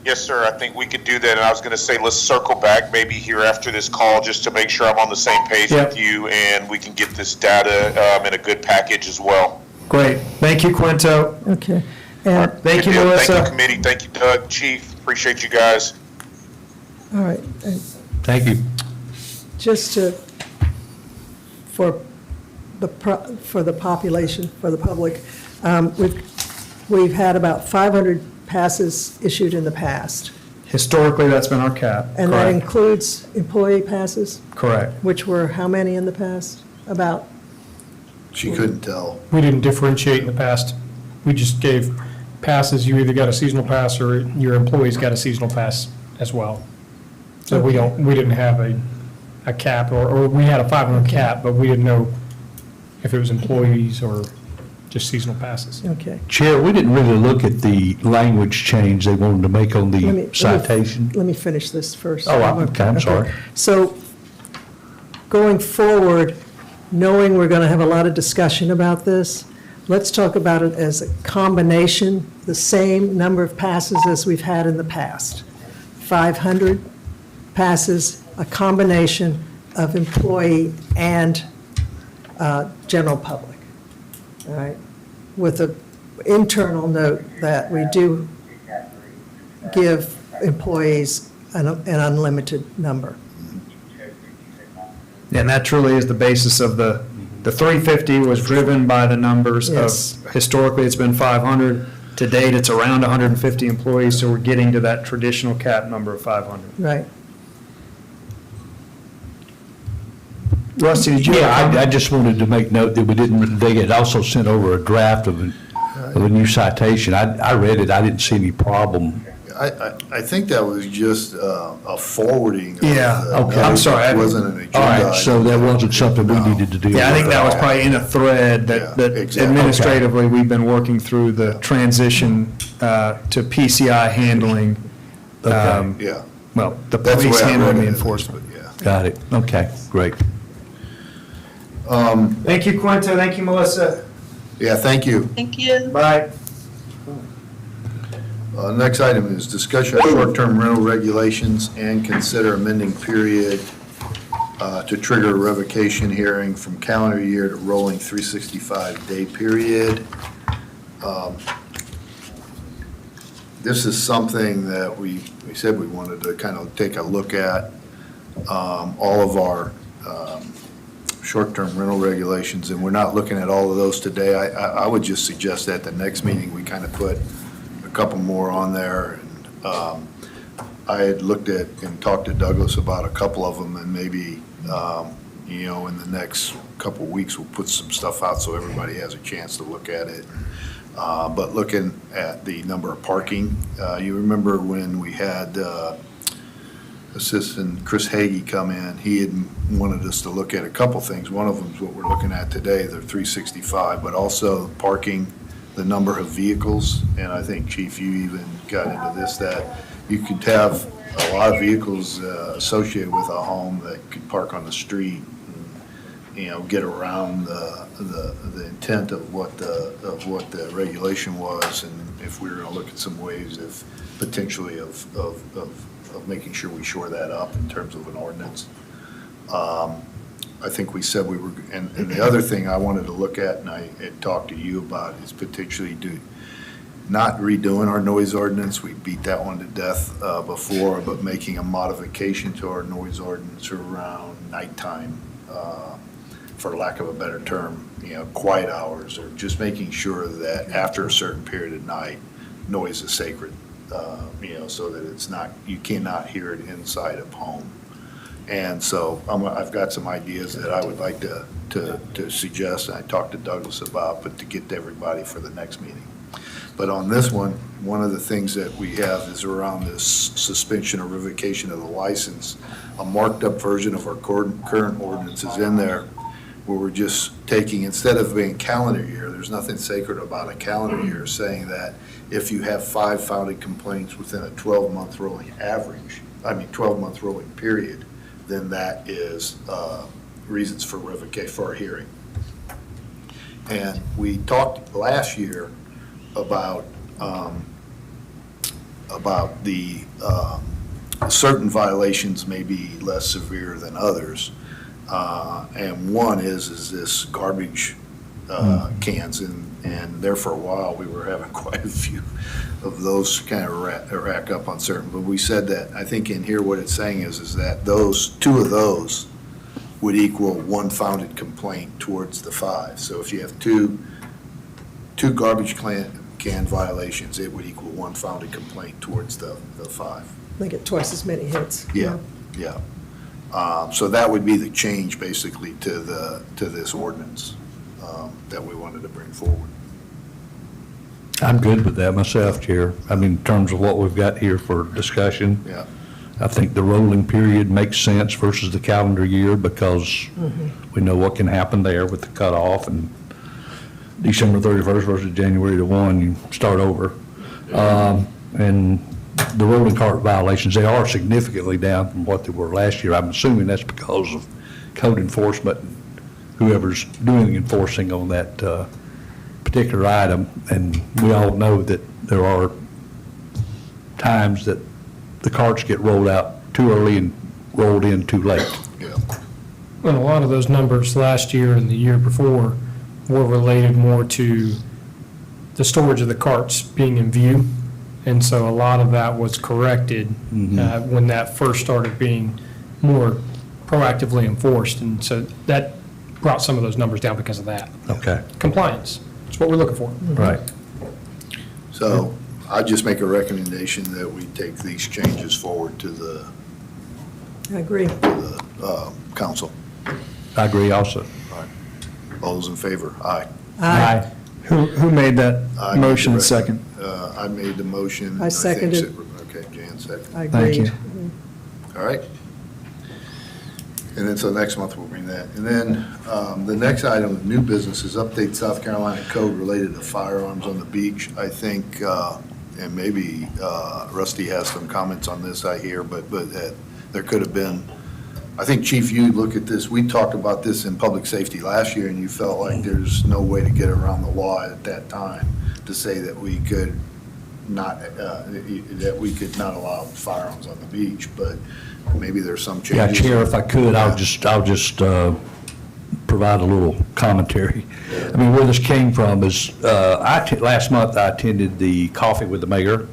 Yes, sir, I think we could do that, and I was gonna say, let's circle back maybe here after this call, just to make sure I'm on the same page Yep. with you, and we can get this data in a good package as well. Great. Thank you, Quinto. Okay. And, Thank you, Good deal. Melissa. Thank you, committee, thank you, Doug, chief, appreciate you guys. all right, and Thank you. just to, for the population, for the public, we've had about 500 passes issued in the past. Historically, that's been our cap. And that Correct. includes employee passes, Correct. which were how many in the past? About, She couldn't tell. We didn't differentiate in the past. We just gave passes, you either got a seasonal pass or your employees got a seasonal pass as well. So we didn't have a cap, or we had a 500 cap, but we didn't know if it was employees or just seasonal passes. okay. Chair, we didn't really look at the language change they wanted to make on Let me- the citation. Let me finish this first. Oh, okay, I'm sorry. So, going forward, knowing we're going to have a lot of discussion about this, let's talk about it as a combination, the same number of passes as we've had in the past. 500 passes, a combination of employee and general public, all right? With an internal note that we do give employees an unlimited number. And that truly is the basis of the 350 was driven by the numbers Yes. of, historically, it's been 500. To date, it's around 150 employees, so we're getting to that traditional cap number of 500. Right. Rusty, did you? Yeah, have a I comment? just wanted to make note that we didn't, they had also sent over a draft of a new citation. I read it, I didn't see any problem. I think that was just a forwarding. of Yeah, the okay. I'm note. sorry, I- It wasn't an agenda. All right, so that wasn't something we No. needed to do. Yeah, I think that was Yeah. probably in a thread Yeah, that exactly. administratively, we've been working through the transition to PCI handling, Okay. Yeah. well, the That's the police way I handling read the it, at least, enforcement. but yeah. Got it, okay, great. Thank you, Quinto. Thank you, Melissa. Yeah, thank you. Thank you. Bye. Next item is discussion of short-term rental regulations and consider amending period to trigger a revocation hearing from calendar year to rolling 365-day period. This is something that we said we wanted to kind of take a look at. All of our short-term rental regulations, and we're not looking at all of those today. I would just suggest that the next meeting, we kind of put a couple more on there. And I had looked at and talked to Douglas about a couple of them, and maybe, in the next couple of weeks, we'll put some stuff out so everybody has a chance to look at it. But looking at the number of parking, you remember when we had Assistant Chris Hagee come in, he had wanted us to look at a couple things. One of them is what we're looking at today, the 365, but also parking, the number of vehicles. And I think, Chief, you even got into this, that you could have a lot of vehicles associated with a home that could park on the street and, get around the intent of what the regulation was, and if we were going to look at some ways of potentially of making sure we shore that up in terms of an ordinance. I think we said we were, and the other thing I wanted to look at, and I had talked to you about, is potentially not redoing our noise ordinance. We beat that one to death before, but making a modification to our noise ordinance around nighttime, for lack of a better term, quiet hours, or just making sure that after a certain period of night, noise is sacred, so that it's not, you cannot hear it inside of home. And so I've got some ideas that I would like to suggest, and I talked to Douglas about, but to get to everybody for the next meeting. But on this one of the things that we have is around this suspension or revocation of the license. A marked up version of our current ordinance is in there, where we're just taking, instead of being calendar year, there's nothing sacred about a calendar year, saying that if you have 5 founded complaints within a 12-month rolling average, 12-month rolling period, then that is reasons for revocation, for a hearing. And we talked last year about the certain violations may be less severe than others. And one is this garbage cans, and there for a while, we were having quite a few of those kind of rack up on certain, but we said that, I think in here what it's saying is that two of those would equal 1 founded complaint towards the 5. So if you have two garbage can violations, it would equal 1 founded complaint towards the 5. They get twice as many hits. Yeah. So that would be the change basically to this ordinance that we wanted to bring forward. I'm good with that myself, Chair. In terms of what we've got here for discussion. Yeah. I think the rolling period makes sense versus the calendar year, because we know what can happen there with the cutoff, and December 31st versus January 1, you start over. And the rolling cart violations, they are significantly down from what they were last year. I'm assuming that's because of code enforcement, whoever's doing the enforcing on that particular item. And we all know that there are times that the carts get rolled out too early and rolled in too late. Yeah. And a lot of those numbers last year and the year before were related more to the storage of the carts being in view. And so a lot of that was corrected when that first started being more proactively enforced. And so that brought some of those numbers down because of that. Okay. Compliance, that's what we're looking for. Right. So I'd just make a recommendation that we take these changes forward to the I agree. council. I agree also. All those in favor? Aye. Aye. Who made that I made motion the second? I made the motion. I think seconded. Okay, Jan seconded. I Thank agreed. you. All right. And then, so next month we'll bring that. And then the next item of new business is update South Carolina code related to firearms on the beach. I think, and maybe Rusty has some comments on this, I hear, but there could have been, I think, Chief, you look at this, we talked about this in public safety last year, and you felt like there's no way to get around the law at that time to say that we could not, allow firearms on the beach, but maybe there's some changes. Yeah, Chair, if I could, I'll just provide a little commentary. Where this came from is, last month I attended the Coffee with the Mayor,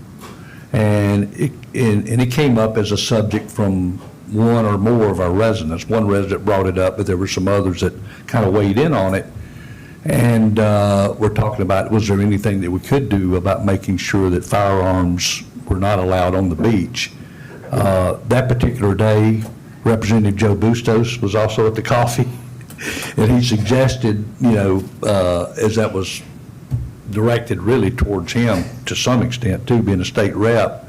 and it came up as a subject from one or more of our residents. One resident brought it up, but there were some others that kind of weighed in on it. And we're talking about, was there anything that we could do about making sure that firearms were not allowed on the beach? That particular day, Representative Joe Bustos was also at the coffee, and he suggested, as that was directed really towards him to some extent, too, being a state rep.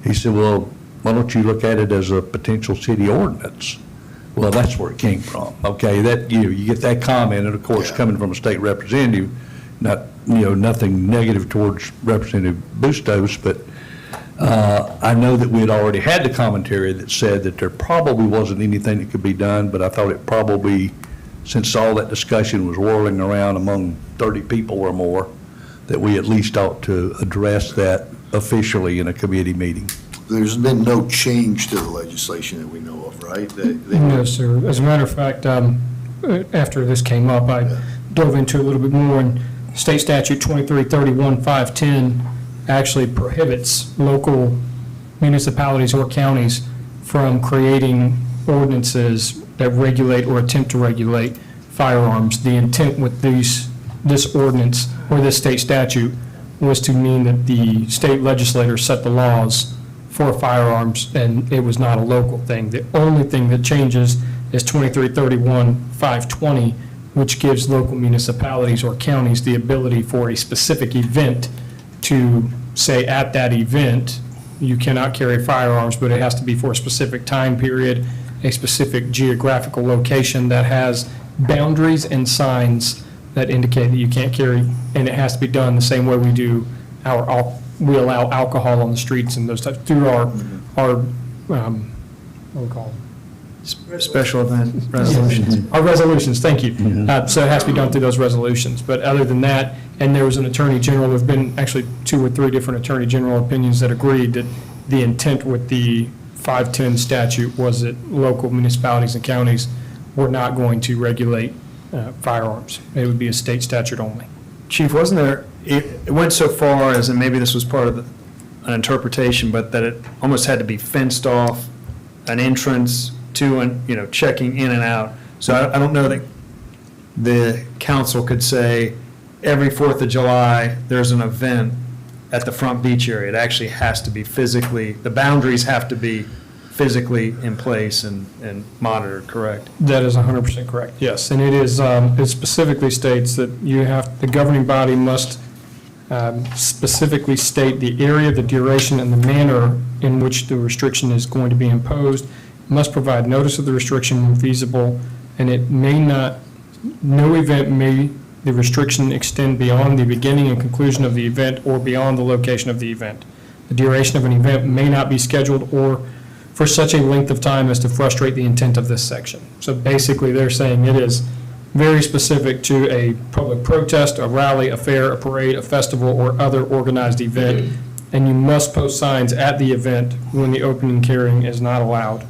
He said, well, why don't you look at it as a potential city ordinance? Well, that's where it came from, okay? That, you get that comment, and of course, Yeah. coming from a state representative, not, nothing negative towards Representative Bustos, but I know that we had already had the commentary that said that there probably wasn't anything that could be done, but I thought it probably, since all that discussion was whirling around among 30 people or more, that we at least ought to address that officially in a committee meeting. There's been no change to the legislation that we know of, right? No, sir. As a matter of fact, after this came up, I dove into a little bit more, and State Statute 2331-510 actually prohibits local municipalities or counties from creating ordinances that regulate or attempt to regulate firearms. The intent with this ordinance or this state statute was to mean that the state legislature set the laws for firearms, and it was not a local thing. The only thing that changes is 2331-520, which gives local municipalities or counties the ability for a specific event to say, at that event, you cannot carry firearms, but it has to be for a specific time period, a specific geographical location that has boundaries and signs that indicate that you can't carry, and it has to be done the same way we do we allow alcohol on the streets and those types, through our what do we call them? Special event resolutions. Our resolutions, thank you. So it has to be done through those resolutions. But other than that, and there was an attorney general, there've been actually 2 or 3 different attorney general opinions that agreed that the intent with the 510 statute was that local municipalities and counties were not going to regulate firearms. It would be a state statute only. Chief, wasn't there, it went so far as, and maybe this was part of an interpretation, but that it almost had to be fenced off, an entrance to, and, checking in and out. So I don't know that the council could say, every 4th of July, there's an event at the front beach area. It actually has to be physically, the boundaries have to be physically in place and monitored, correct? That is 100% correct, yes. And it is, it specifically states that the governing body must specifically state the area, the duration, and the manner in which the restriction is going to be imposed, must provide notice of the restriction when feasible, and it may not, no event may the restriction extend beyond the beginning and conclusion of the event or beyond the location of the event. The duration of an event may not be scheduled or for such a length of time as to frustrate the intent of this section. So basically, they're saying it is very specific to a public protest, a rally, a fair, a parade, a festival, or other organized event, and you must post signs at the event when the opening and carrying is not allowed.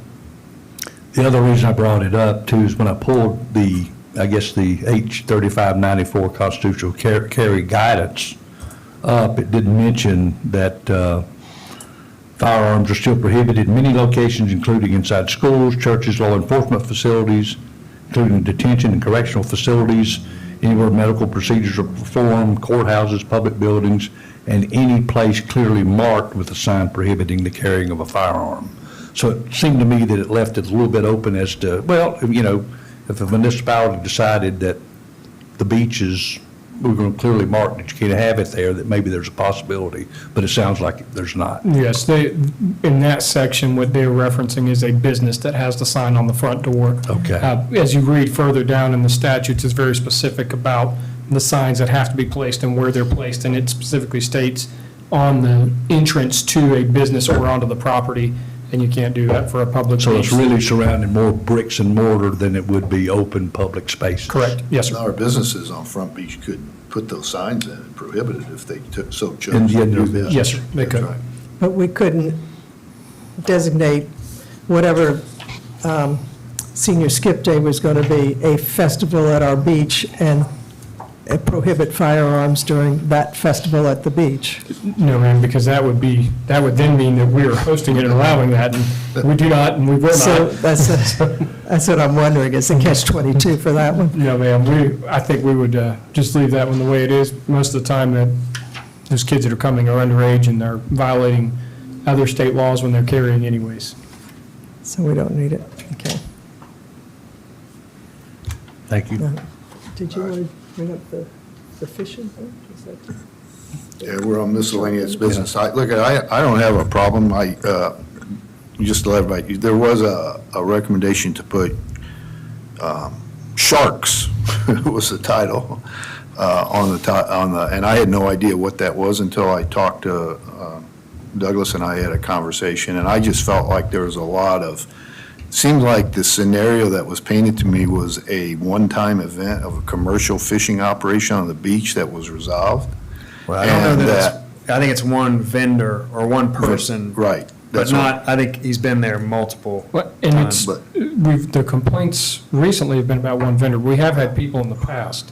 The other reason I brought it up, too, is when I pulled the H 3594 constitutional carry guidance up, it did mention that firearms are still prohibited in many locations, including inside schools, churches, law enforcement facilities, including detention and correctional facilities, anywhere medical procedures are performed, courthouses, public buildings, and any place clearly marked with a sign prohibiting the carrying of a firearm. So it seemed to me that it left it a little bit open as to, well, if a municipality decided that the beaches, we're going to clearly mark that you can't have it there, that maybe there's a possibility, but it sounds like there's not. Yes, in that section, what they're referencing is a business that has the sign on the front door. Okay. As you read further down in the statutes, it's very specific about the signs that have to be placed and where they're placed, and it specifically states on the entrance to a business or onto the property, and you can't do that for a public So it's beach. really surrounding more bricks and mortar than it would be open public spaces. Correct, yes, Now, sir. our businesses on Front Beach could put those signs in and prohibit it if they so chose. And yet do this. Yes, sir, they could. That's right. But we couldn't designate whatever senior skip day was going to be a festival at our beach and prohibit firearms during that festival at the beach. No, ma'am, because that would then mean that we are hosting it and allowing that, and we do not, and we will So not. that's what I'm wondering, is the catch-22 for that one? No, ma'am, I think we would just leave that one the way it is. Most of the time, that those kids that are coming are underage and they're violating other state laws when they're carrying anyways. So we don't need it, okay. Thank you. Did you want to bring up the fishing thing? Is that- Yeah, we're on miscellaneous business. Look, I don't have a problem. Just to let everybody, there was a recommendation to put sharks, was the title, and I had no idea what that was until I talked to Douglas and I had a conversation, and I just felt like there was a lot of, seemed like the scenario that was painted to me was a one-time event of a commercial fishing operation on the beach that was resolved. Well, I don't know And that I think it's one vendor or one person. Right. But That's what- not, I think he's been there multiple And times. it's, the complaints recently have been about one vendor. We have had people in the past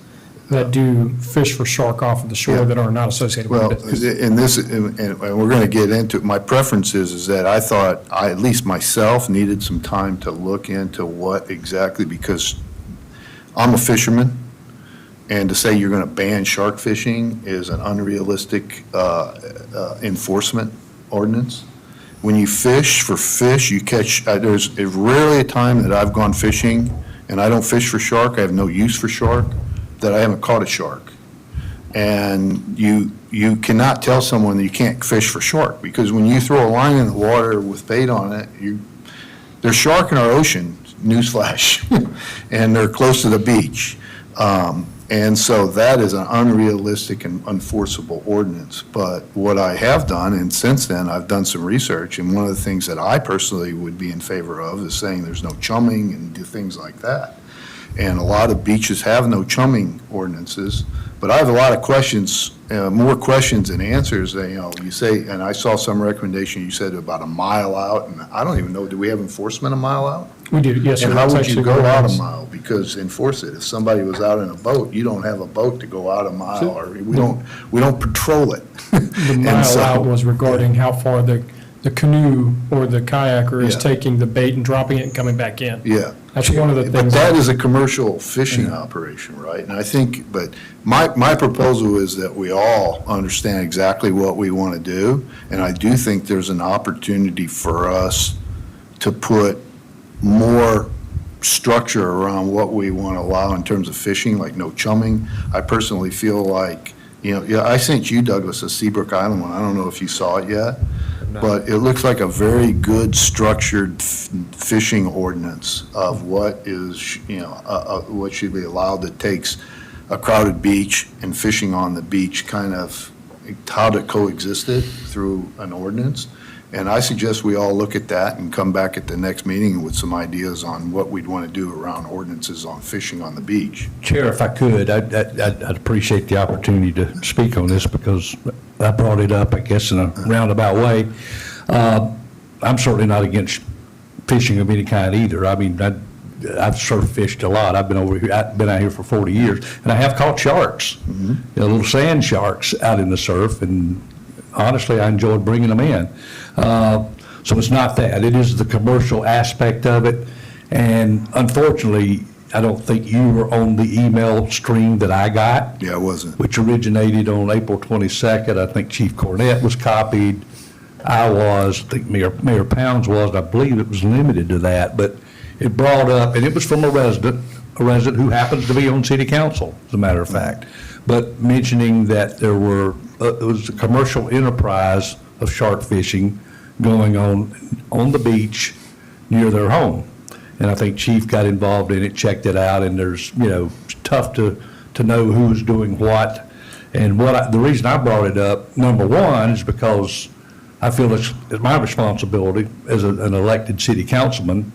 that do fish for shark off of the shore Yeah. that are not associated with Well, it. in this, and we're going to get into, my preference is that I thought, at least myself, needed some time to look into what exactly, because I'm a fisherman, and to say you're going to ban shark fishing is an unrealistic enforcement ordinance. When you fish for fish, you catch, there's rarely a time that I've gone fishing, and I don't fish for shark, I have no use for shark, that I haven't caught a shark. And you cannot tell someone that you can't fish for shark, because when you throw a line in the water with bait on it, there's shark in our ocean, newsflash, and they're close to the beach. And so that is an unrealistic and unenforceable ordinance. But what I have done, and since then, I've done some research, and one of the things that I personally would be in favor of is saying there's no chumming and do things like that. And a lot of beaches have no chumming ordinances, but I have a lot of questions, more questions than answers. You say, and I saw some recommendation, you said about a mile out, and I don't even know, do we have enforcement a mile out? We do, yes, sir. And how That's would you actually go what it out a is. mile? Because enforce it. If somebody was out in a boat, you don't have a boat to go out a mile, or we don't patrol it. The And mile so- out was regarding how far the canoe or the kayaker is Yeah. taking the bait and dropping it and coming back in. Yeah. That's one of the But things. that is a commercial fishing operation, right? And I think, but my proposal is that we all understand exactly what we want to do. And I do think there's an opportunity for us to put more structure around what we want to allow in terms of fishing, like no chumming. I personally feel like, I sent you, Douglas, a Seabrook Island one. I don't know if you saw it yet. But it looks like a very good structured fishing ordinance of what is, what should be allowed that takes a crowded beach and fishing on the beach, kind of how to coexist it through an ordinance. And I suggest we all look at that and come back at the next meeting with some ideas on what we'd want to do around ordinances on fishing on the beach. Chair, if I could, I'd appreciate the opportunity to speak on this because I brought it up, I guess, in a roundabout way. I'm certainly not against fishing of any kind either. I mean, I've surf fished a lot. I've been out here for 40 years, and I have caught sharks, little sand sharks out in the surf, and honestly, I enjoyed bringing them in. So it's not that. It is the commercial aspect of it. And unfortunately, I don't think you were on the email stream that I got, Yeah, it wasn't. which originated on April 22nd. I think Chief Cornett was copied. I was, I think Mayor Pounds was, and I believe it was limited to that. But it brought up, and it was from a resident who happens to be on city council, as a matter of fact, but mentioning that there were, it was a commercial enterprise of shark fishing going on the beach near their home. And I think Chief got involved in it, checked it out, and there's, it's tough to know who's doing what. And the reason I brought it up, number one, is because I feel it's my responsibility as an elected city councilman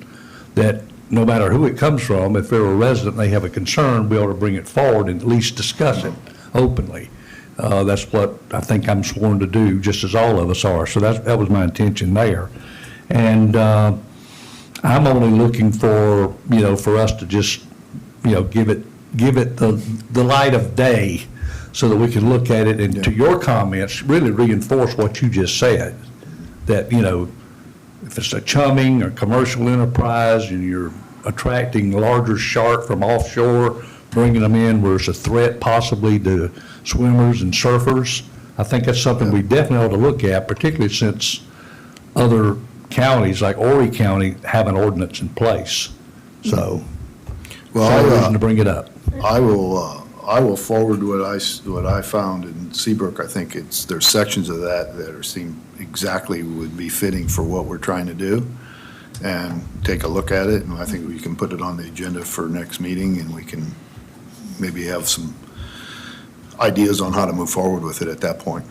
that no matter who it comes from, if they're a resident and they have a concern, we ought to bring it forward and at least discuss it openly. That's what I think I'm sworn to do, just as all of us are. So that was my intention there. And I'm only looking for, for us to just, give it the light of day so that we can look at it and to your comments, really reinforce what you just said. That, if it's a chumming or commercial enterprise and you're attracting larger shark from offshore, bringing them in where it's a threat possibly to swimmers and surfers, I think that's something we definitely ought to look at, particularly since other counties like Horry County have an ordinance in place. So, Well, same reason to bring it up. I will I will forward what I found in Seabrook. I think there's sections of that that seem exactly would be fitting for what we're trying to do, and take a look at it, and I think we can put it on the agenda for next meeting, and we can maybe have some ideas on how to move forward with it at that point.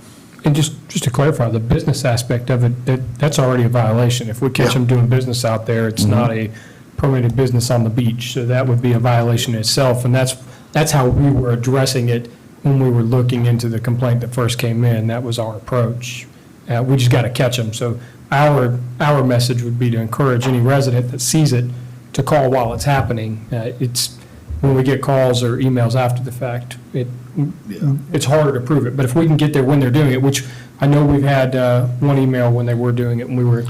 And just to clarify, the business aspect of it, that's already a violation. If we catch Yeah. them doing business out there, it's not a permitted business on the beach. So that would be a violation itself, and that's how we were addressing it when we were looking into the complaint that first came in. That was our approach. We just got to catch them. So our message would be to encourage any resident that sees it to call while it's happening. It's, when we get calls or emails after the fact, it's harder to prove it. But if we can get there when they're doing it, which I know we've had one email when they were doing it, and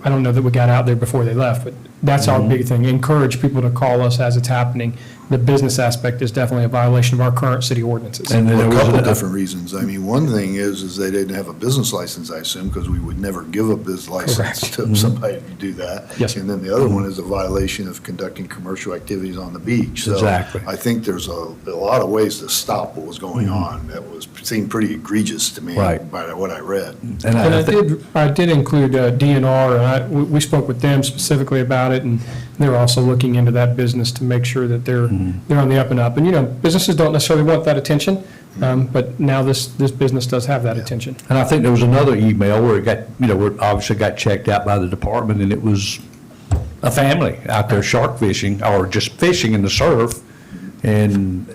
I don't know that we got out there before they left, but that's our big thing. Encourage people to call us as it's happening. The business aspect is definitely a violation of our current city ordinances. And then Well, there a was couple different reasons. I mean, one thing is they didn't have a business license, I assume, because we would never give a business license to somebody to do that. Yes, sir. And then the other one is a violation of conducting commercial activities on the beach. So Exactly. I think there's a lot of ways to stop what was going on that seemed pretty egregious to me Right. by what I read. And And I I did include DNR, and we spoke with them specifically about it, and they're also looking into that business to make sure that they're on the up and up. And, you know, businesses don't necessarily want that attention, but now this business does have that attention. And I think there was another email where it got, where it obviously got checked out by the department, and it was a family out there shark fishing, or just fishing in the surf, and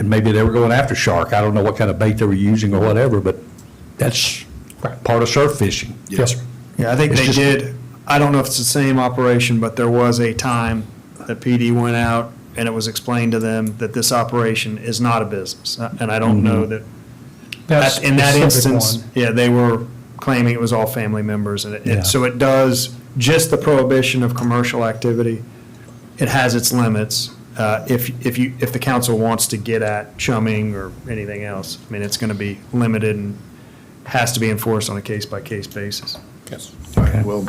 maybe they were going after shark. I don't know what kind of bait they were using or whatever, but that's part of surf fishing. Yes, sir. Yeah, I think It's they just- did, I don't know if it's the same operation, but there was a time that PD went out and it was explained to them that this operation is not a business. And I don't know that, That's in that specific instance, one. yeah, they were claiming it was all family members. And Yeah. so it does, just the prohibition of commercial activity, it has its limits. If the council wants to get at chumming or anything else, I mean, it's going to be limited and has to be enforced on a case-by-case basis. Yes. Well,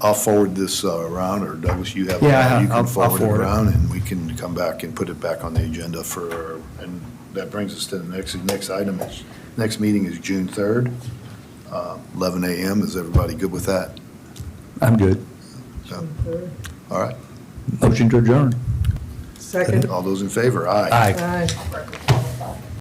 I'll forward this around, or Douglas, you have it, Yeah, you I'll can forward it forward it. around, and we can come back and put it back on the agenda and that brings us to the next item. Next meeting is June 3rd, 11 a.m. Is everybody good with that? I'm good. All right. Motion to adjourn. Second. All those in favor? Aye. Aye. Aye.